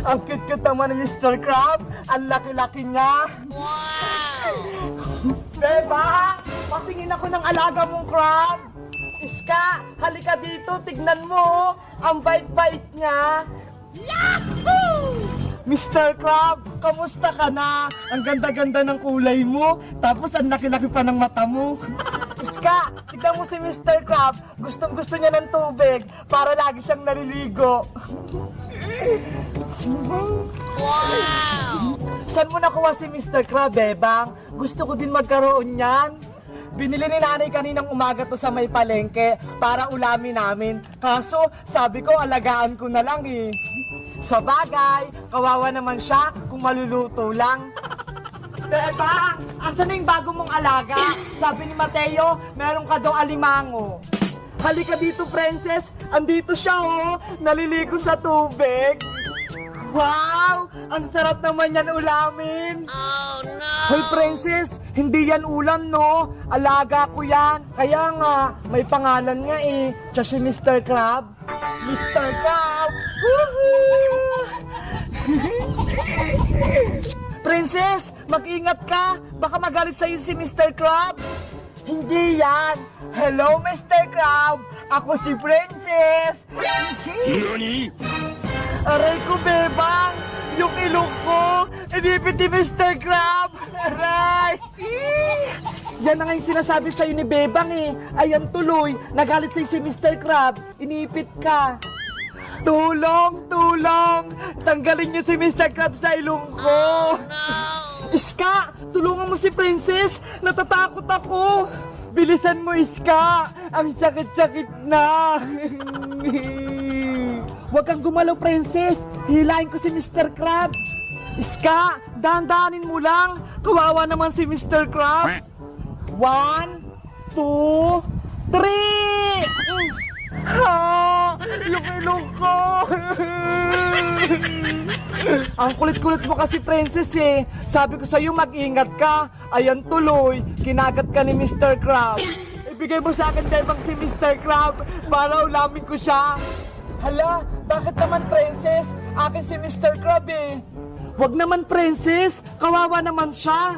Ang cute-cute naman ni Mr. Crab. Ang laki-laki niya. Wow! Beba, patingin ako ng alaga mong crab. Iska, halika dito, tignan mo. Ang bait-bait niya. Yahoo! Mr. Crab, kamusta ka na? Ang ganda-ganda ng kulay mo, tapos ang laki-laki pa ng mata mo. Iska, tignan mo si Mr. Crab, gustong-gusto niya ng tubig para lagi siyang naliligo. Wow! Saan mo nakuha si Mr. Crab, Bebang? Gusto ko din magkaroon niyan. Binili ni nanay kaninang umaga to sa may palengke para ulamin namin. Kaso, sabi ko, alagaan ko na lang eh. Sa bagay, kawawa naman siya kung maluluto lang. Beba, asan na yung bago mong alaga? Sabi ni Mateo, meron ka daw alimango. Halika dito, princess. Andito siya, oh. Naliligo sa tubig. Wow! Ang sarap naman yan ulamin. Oh, no! Hoy, princess, hindi yan ulam, no? Alaga ko yan. Kaya nga, may pangalan nga eh. Siya si Mr. Crab. Mr. Crab! Woohoo! Princess, mag-ingat ka. Baka magalit sa'yo si Mr. Crab. Hindi yan. Hello, Mr. Crab. Ako si Princess. Nani? Aray ko, Bebang! Yung ilong ko! Inipit ni Mr. Crab! Aray! Yan na nga yung sinasabi sa'yo ni Bebang eh. Ayan tuloy, nagalit sa'yo si Mr. Crab. Inipit ka. Tulong! Tulong! Tanggalin niyo si Mr. Crab sa ilong ko! Oh, no! Iska! Tulungan mo si Princess! Natatakot ako! Bilisan mo, Iska! Ang sakit-sakit na! Huwag kang gumalaw, Princess! Hilahin ko si Mr. Crab! Iska! Dahan-dahanin mo lang! Kawawa naman si Mr. Crab! 1, 2, 3! Ha! Yung ilong ko! Ang kulit-kulit mo kasi, Princess eh! Sabi ko sa'yo, mag-ingat ka! Ayan tuloy, kinagat ka ni Mr. Crab! Ibigay mo sa akin, Bebang, si Mr. Crab para ulamin ko siya! Hala, bakit naman, Princess? Akin si Mr. Crab eh. Wag naman, Princess. Kawawa naman siya.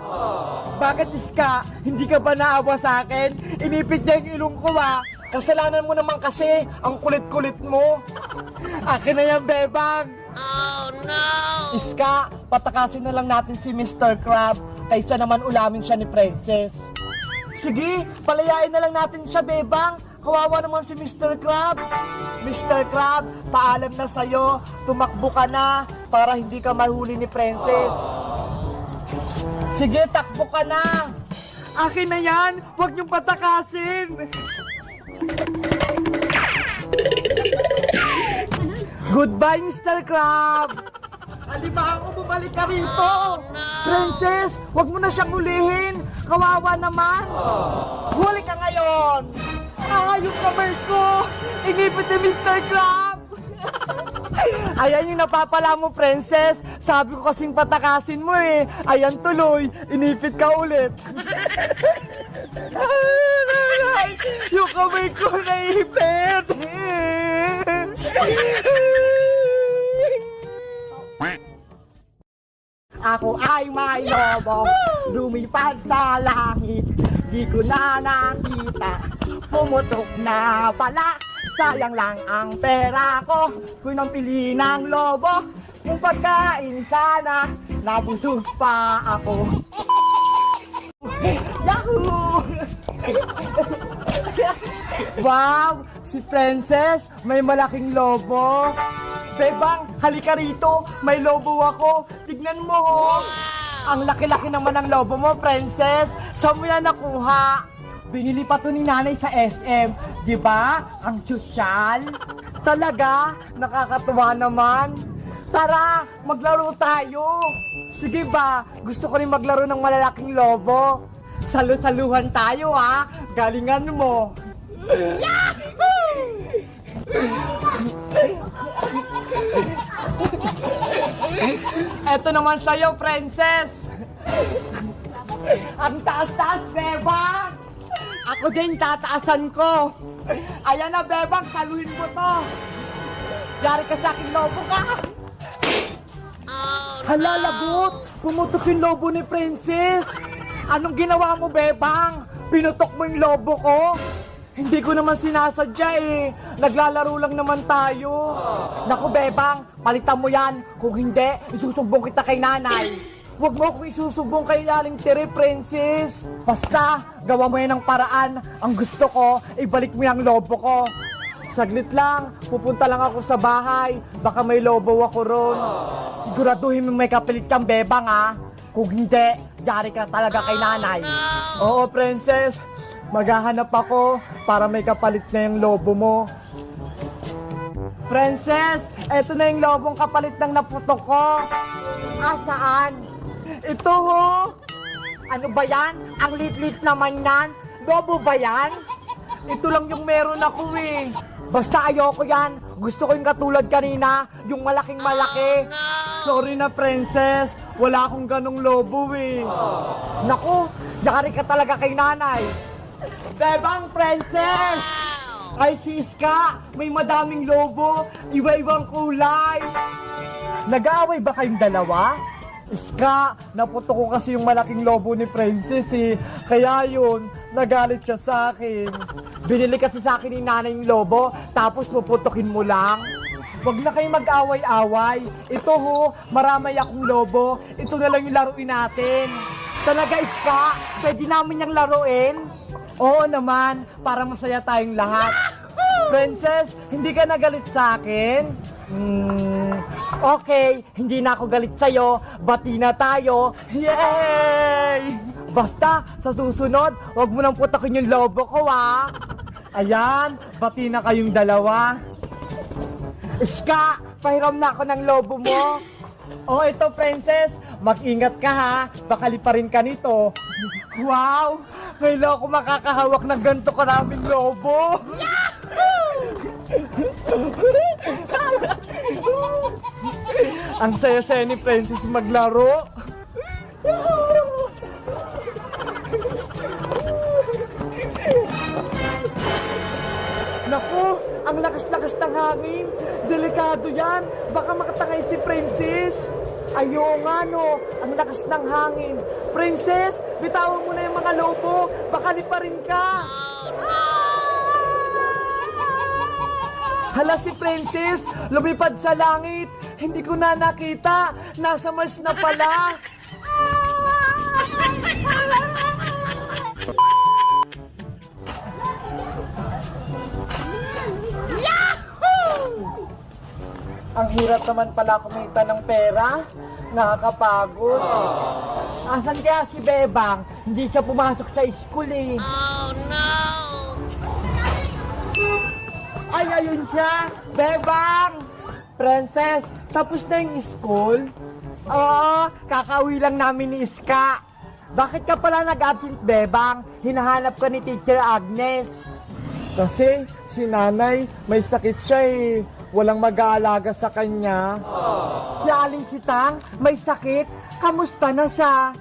Bakit, Iska? Hindi ka ba naawa sa akin? Inipit niya yung ilong ko ah. Kasalanan mo naman kasi. Ang kulit-kulit mo. Akin na yan, Bebang. Oh, no! Iska, patakasin na lang natin si Mr. Crab kaysa naman ulamin siya ni Princess. Sige, palayain na lang natin siya, Bebang. Kawawa naman si Mr. Crab. Mr. Crab, paalam na sa'yo. Tumakbo ka na para hindi ka mahuli ni Princess. Sige, takbo ka na. Akin na yan. Huwag niyong patakasin. Goodbye, Mr. Crab. Alimahan ko, bumalik ka rito. Oh, no. Princess, huwag mo na siyang hulihin. Kawawa naman. Huli ka ngayon. Yung kamay ko! Inipit ni Mr. Crab! Ayan yung napapala mo, Princess. Sabi ko kasing patakasin mo eh. Ayan tuloy, inipit ka ulit. Yung kamay ko naipit! Ako ay may lobo, lumipad sa langit. Di ko na nakita, pumutok na pala. Sayang lang ang pera ko, kung nang pili ng lobo. Kung pagkain sana, nabusog pa ako. Yahoo! Wow! Si Princess, may malaking lobo. Bebang, halika rito, may lobo ako. Tignan mo, oh. Ang laki-laki naman ng lobo mo, Princess. Saan mo yan nakuha? Binili pa to ni nanay sa SM. Diba? Ang sosyal. Talaga? Nakakatuwa naman. Tara, maglaro tayo. Sige ba? Gusto ko rin maglaro ng malalaking lobo. Salu-saluhan tayo ha. Galingan mo. Yahoo! Eto naman sa'yo, Princess. Ang taas-taas, Bebang. Ako din, tataasan ko. Ayan na, Bebang, saluhin mo to. Yari ka sa aking lobo ka. Hala, lagot! Pumutok yung lobo ni Princess! Anong ginawa mo, Bebang? Pinutok mo yung lobo ko? Hindi ko naman sinasadya eh. Naglalaro lang naman tayo. Naku, Bebang, palitan mo yan. Kung hindi, isusumbong kita kay nanay. Huwag mo akong isusumbong kay Aling Tere, Princess. Basta, gawa mo yan ng paraan. Ang gusto ko, ibalik mo yung lobo ko. Saglit lang, pupunta lang ako sa bahay. Baka may lobo ako ron. Siguraduhin mo may kapilit kang, Bebang, ha? Kung hindi, yari ka talaga kay nanay. Oo, Princess. Maghahanap ako para may kapalit na yung lobo mo. Princess, eto na yung lobong kapalit ng naputok ko. Ah, saan? Ito ho. Ano ba yan? Ang lit-lit naman yan. Lobo ba yan? Ito lang yung meron ako eh. Basta ayoko yan. Gusto ko yung katulad kanina, yung malaking malaki. Sorry na, Princess. Wala akong ganong lobo eh. Naku, yari ka talaga kay nanay. Bebang, Princess! Ay, si Iska, may madaming lobo, iba-ibang kulay. Nag-aaway ba kayong dalawa? Iska, naputok ko kasi yung malaking lobo ni Princess eh. Kaya yun, nagalit siya sa akin. Binili kasi sa akin ni nanay yung lobo, tapos puputokin mo lang. Huwag na kayong mag-away-away. Ito ho, maramay akong lobo. Ito na lang yung laruin natin. Talaga, Iska, pwede namin yung laruin? Oo naman, para masaya tayong lahat. Princess, hindi ka nagalit sa akin? Okay, hindi na ako galit sa'yo. Bati na tayo. Yay! Basta, sa susunod, huwag mo nang putakin yung lobo ko, ha? Ayan, bati na kayong dalawa. Iska, pahiram na ako ng lobo mo. Oh, ito, Princess. Mag-ingat ka, ha? Baka liparin ka nito. Wow! Ngayon ako makakahawak ng ganito karaming lobo. Ang saya-saya ni Princess maglaro. Naku, ang lakas-lakas ng hangin. Delikado yan. Baka makatangay si Princess. Ayaw nga no, ang lakas ng hangin. Princess, bitawan mo na yung mga lobo. Baka liparin ka. Hala si Princess, lumipad sa langit. Hindi ko na nakita. Nasa Mars na pala. Ang hirap naman pala kumita ng pera. Nakakapagod. Asan kaya si Bebang? Hindi siya pumasok sa school eh. Oh no! Ay, ayun siya! Bebang! Princess, tapos na yung school? Oo, kakauwi lang namin ni Iska. Bakit ka pala nag-absent, Bebang? Hinahanap ka ni Teacher Agnes. Kasi si nanay, may sakit siya eh. Walang mag-aalaga sa kanya. Si Aling Sitang, may sakit. Kamusta na siya?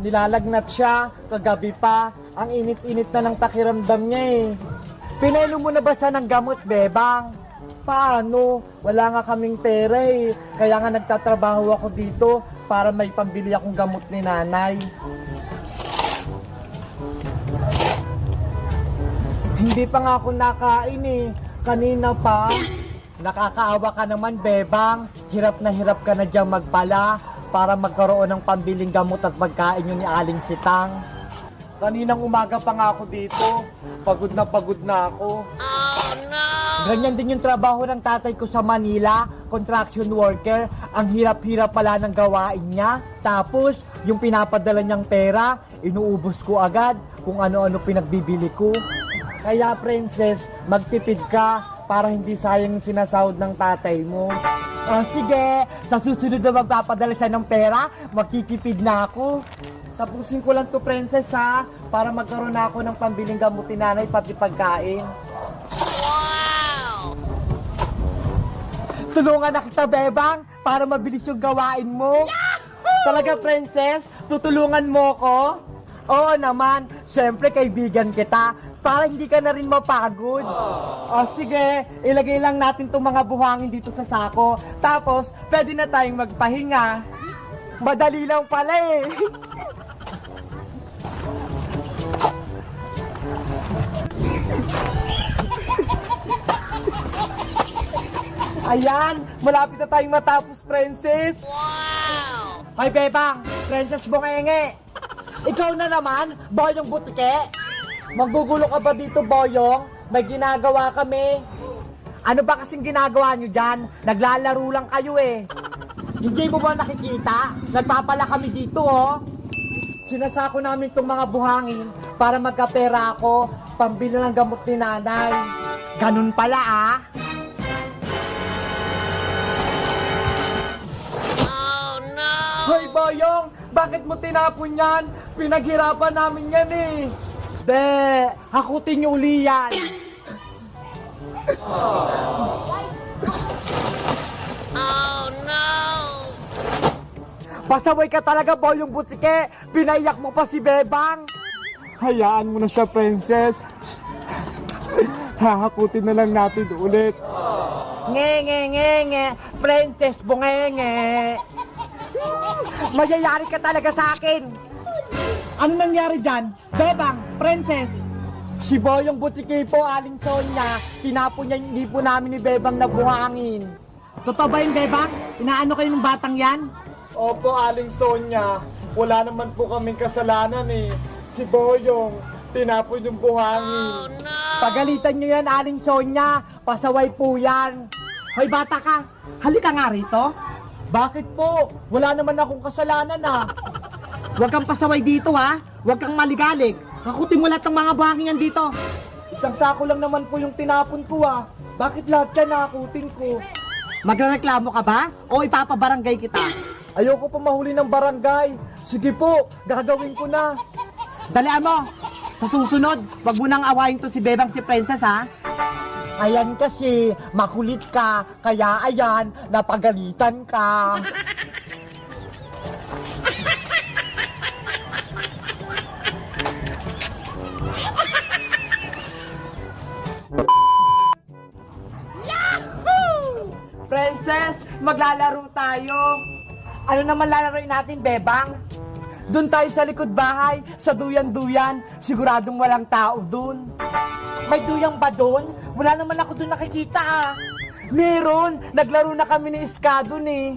Nilalagnat siya, kagabi pa. Ang init-init na ng pakiramdam niya eh. Pinainom mo na ba siya ng gamot, Bebang? Paano? Wala nga kaming pera eh. Kaya nga nagtatrabaho ako dito para may pambili akong gamot ni nanay. Hindi pa nga ako nakain eh. Kanina pa. Nakakaawa ka naman, Bebang. Hirap ka na diyang magpala para magkaroon ng pambiling gamot at pagkain yun ni Aling Sitang. Kaninang umaga pa nga ako dito. Pagod na ako. Oh, no! Ganyan din yung trabaho ng tatay ko sa Manila, construction worker. Ang hirap-hirap pala ng gawain niya. Tapos, yung pinapadala niyang pera, inuubos ko agad kung ano-ano pinagbibili ko. Kaya, Princess, magtipid ka para hindi sayang yung sinasahod ng tatay mo. Sige, sa susunod na magpapadala siya ng pera, magkikipid na ako. Tapusin ko lang to, Princess, ha? Para magkaroon na ako ng pambiling gamot ni nanay pati pagkain. Wow! Tulungan na kita, Bebang, para mabilis yung gawain mo. Yahoo! Talaga, Princess? Tutulungan mo ko? Oo naman, syempre kaibigan kita. Para hindi ka na rin mapagod. O sige, ilagay lang natin itong mga buhangin dito sa sako. Tapos, pwede na tayong magpahinga. Madali lang pala eh. Ayan, malapit na tayong matapos, Princess. Wow! Hoy, Bebang, Princess Bungenge. Ikaw na naman, Boyong Butike. Magugulo ka ba dito, Boyong? May ginagawa kami. Ano ba kasing ginagawa nyo dyan? Naglalaro lang kayo eh. Hindi mo ba nakikita? Nagpapala kami dito oh. Sinasako namin itong mga buhangin para magkapera ako, pambili ng gamot ni nanay. Ganun pala ah. Hoy, Boyong! Bakit mo tinapon yan? Pinaghirapan namin yan eh! Be! Hakutin niyo uli yan! Oh no! Pasaway ka talaga, Boyong Butike! Pinaiyak mo pa si Bebang! Hayaan mo na siya, Princess! Hahakutin na lang natin ulit! Nge! Princess Bungenge! Mayayari ka talaga sa akin. Ano nangyari dyan? Bebang, Princess. Si Boyong Butike po, Aling Sonia. Tinapon niya yung lipo namin ni Bebang na buhangin. Totoo ba yun, Bebang? Inaano kayo ng batang yan? Opo, Aling Sonia. Wala naman po kaming kasalanan eh. Si Boyong, tinapon yung buhangin. Oh, no! Pagalitan niyo yan, Aling Sonia. Pasaway po yan. Hoy, bata ka. Halika nga rito. Bakit po? Wala naman akong kasalanan ah. Huwag kang pasaway dito ha. Huwag kang maligalig. Hakutin mo lahat ng mga buhangin yan dito. Isang sako lang naman po yung tinapon ko ah. Bakit lahat yan nakutin ko? Magreklamo ka ba? O ipapabarangay kita? Ayoko pa mahuli ng barangay. Sige po, gagawin ko na. Dalian mo. Sa susunod, wag mo nang awayin to si Bebang si Princess ha. Ayan kasi, makulit ka, kaya ayan, napagalitan ka. Yahoo! Princess, maglalaro tayo. Ano naman lalaroin natin, Bebang? Doon tayo sa likod bahay, sa duyan-duyan, siguradong walang tao doon. May duyang ba doon? Wala naman ako doon nakikita ah. Meron, naglaro na kami ni Iska doon eh.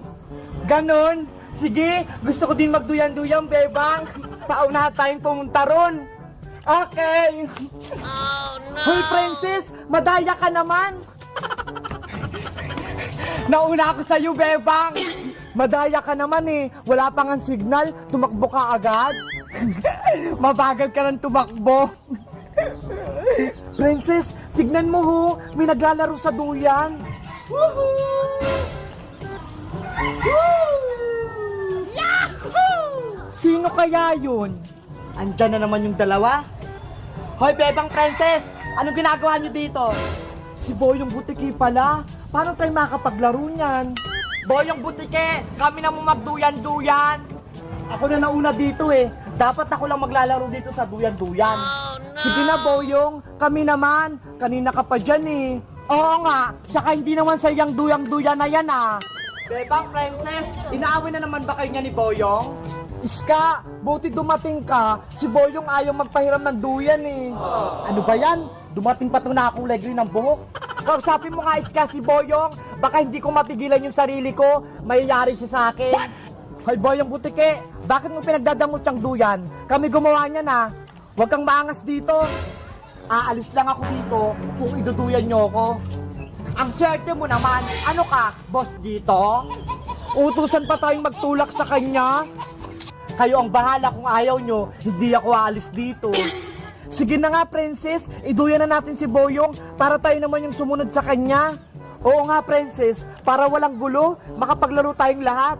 Ganon? Sige, gusto ko din magduyan-duyan, Bebang. Pauna tayong pumunta ron. Okay. Oh no! Hoy, Princess, madaya ka naman. Nauna ako sa'yo, Bebang. Madaya ka naman eh. Wala pang ang signal, tumakbo ka agad. Mabagal ka ng tumakbo. Princess, tignan mo ho, may naglalaro sa duyan. Woohoo! Yahoo! Sino kaya yun? Andyan na naman yung dalawa. Hoy, Bebang Princess, anong ginagawa nyo dito? Si Boyong Butike pala. Paano tayo makapaglaro niyan? Boyong Butike, kami na mo magduyan-duyan. Ako na nauna dito eh. Dapat ako lang maglalaro dito sa duyan-duyan. Oh, no! Sige na, Boyong. Kami naman. Kanina ka pa dyan eh. Oo nga. Saka hindi naman sayang duyang-duyan na yan ah. Bebang Princess, inaaway na naman ba kayo niya ni Boyong? Iska, buti dumating ka. Si Boyong ayaw magpahiram ng duyan eh. Ano ba yan? Dumating pa ito na kulay green ng buhok. Kausapin mo nga, Iska, si Boyong. Baka hindi ko mapigilan yung sarili ko. Mayayari siya sa akin. What? Hoy, Boyong Butike, bakit mo pinagdadamot yung duyan? Kami gumawa niyan ha. Huwag kang maangas dito. Aalis lang ako dito kung iduduyan niyo ako. Ang swerte mo naman. Ano ka, boss dito? Utusan pa tayong magtulak sa kanya. Kayo ang bahala kung ayaw nyo, hindi ako aalis dito. Sige na nga, Princess, iduyan na natin si Boyong para tayo naman yung sumunod sa kanya. Oo nga, Princess, para walang gulo, makapaglaro tayong lahat.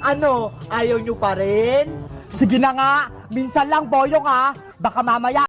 Ano, ayaw nyo pa rin? Sige na nga, minsan lang, Boyong ha, baka mamaya